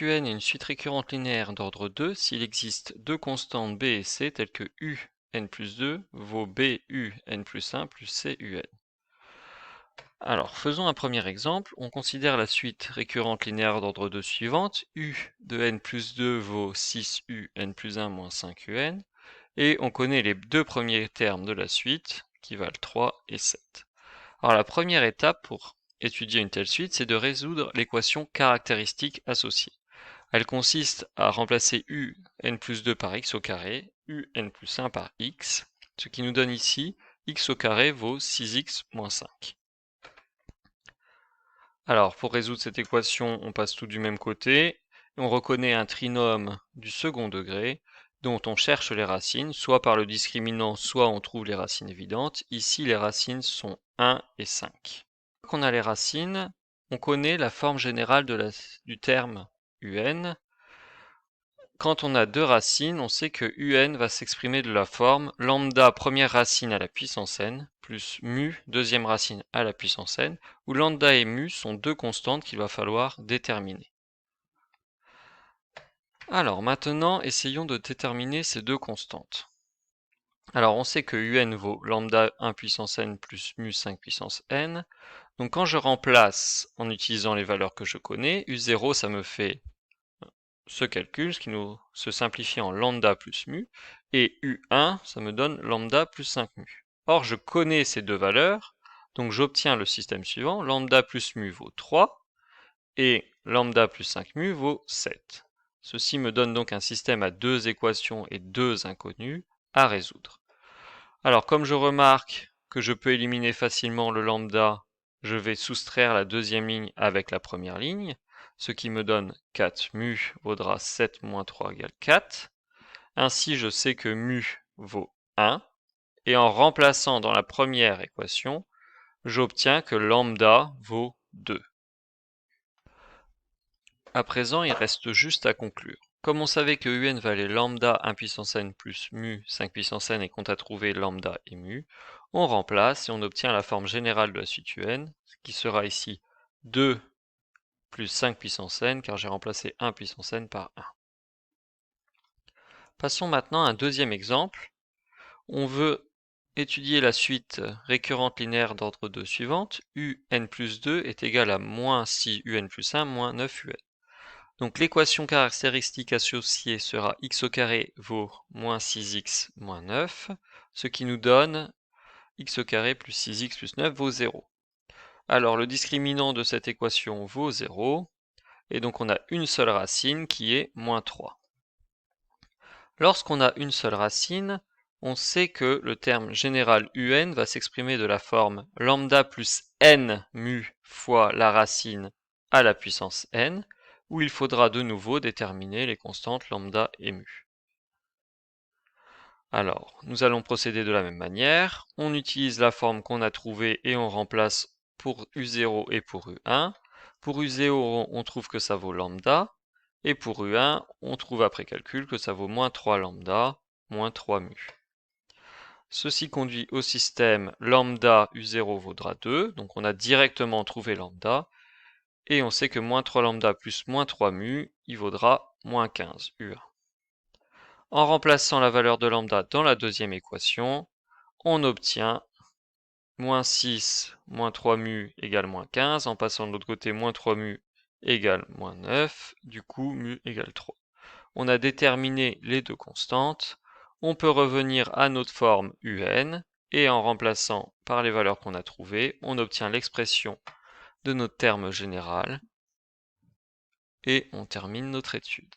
Un est une suite récurrente linéaire d'ordre 2 s'il existe deux constantes b et c telles que un plus 2 vaut b un plus 1 plus c un. Alors, faisons un premier exemple. On considère la suite récurrente linéaire d'ordre 2 suivante. U de n plus 2 vaut 6u n plus 1 moins 5un. Et on connaît les deux premiers termes de la suite qui valent 3 et 7. Alors la première étape pour étudier une telle suite, c'est de résoudre l'équation caractéristique associée. Elle consiste à remplacer un plus 2 par x au carré, un plus 1 par x, ce qui nous donne ici x au carré vaut 6x moins 5. Alors pour résoudre cette équation, on passe tout du même côté, et on reconnaît un trinôme du second degré, dont on cherche les racines, soit par le discriminant, soit on trouve les racines évidentes. Ici, les racines sont 1 et 5. Une fois qu'on a les racines, on connaît la forme générale du terme un. Quand on a deux racines, on sait que un va s'exprimer de la forme lambda première racine à la puissance n plus mu deuxième racine à la puissance n, où lambda et mu sont deux constantes qu'il va falloir déterminer. Alors maintenant, essayons de déterminer ces deux constantes. Alors on sait que un vaut lambda 1 puissance n plus mu 5 puissance n. Donc quand je remplace en utilisant les valeurs que je connais, u0 ça me fait ce calcul, ce qui nous se simplifie en lambda plus mu, et u1 ça me donne lambda plus 5 mu. Or je connais ces deux valeurs, donc j'obtiens le système suivant, lambda plus mu vaut 3, et lambda plus 5 mu vaut 7. Ceci me donne donc un système à deux équations et deux inconnues à résoudre. Alors comme je remarque que je peux éliminer facilement le lambda, je vais soustraire la deuxième ligne avec la première ligne, ce qui me donne 4 mu vaudra 7 moins 3 égale 4. Ainsi je sais que mu vaut 1, et en remplaçant dans la première équation, j'obtiens que lambda vaut 2. À présent, il reste juste à conclure. Comme on savait que un valait lambda 1 puissance n plus mu 5 puissance n et qu'on a trouvé lambda et mu, on remplace et on obtient la forme générale de la suite un, qui sera ici 2 plus 5 puissance n, car j'ai remplacé 1 puissance n par 1. Passons maintenant à un deuxième exemple. On veut étudier la suite récurrente linéaire d'ordre 2 suivante. Un plus 2 est égal à moins 6 un plus 1 moins 9 un. Donc l'équation caractéristique associée sera x au carré vaut moins 6x moins 9, ce qui nous donne x au carré plus 6x plus 9 vaut 0. Alors le discriminant de cette équation vaut 0, et donc on a une seule racine qui est moins 3. Lorsqu'on a une seule racine, on sait que le terme général un va s'exprimer de la forme lambda plus n mu fois la racine à la puissance n, où il faudra de nouveau déterminer les constantes lambda et mu. Alors, nous allons procéder de la même manière. On utilise la forme qu'on a trouvée et on remplace pour u0 et pour u1. Pour u0, on trouve que ça vaut lambda, et pour u1, on trouve après calcul que ça vaut moins 3 lambda, moins 3 mu. Ceci conduit au système lambda u0 vaudra 2, donc on a directement trouvé lambda, et on sait que moins 3 lambda plus moins 3 mu, il vaudra moins 15 u1. En remplaçant la valeur de lambda dans la deuxième équation, on obtient moins 6 moins 3 mu égale moins 15, en passant de l'autre côté moins 3 mu égale moins 9, du coup mu égale 3. On a déterminé les deux constantes, on peut revenir à notre forme un, et en remplaçant par les valeurs qu'on a trouvées, on obtient l'expression de notre terme général, et on termine notre étude.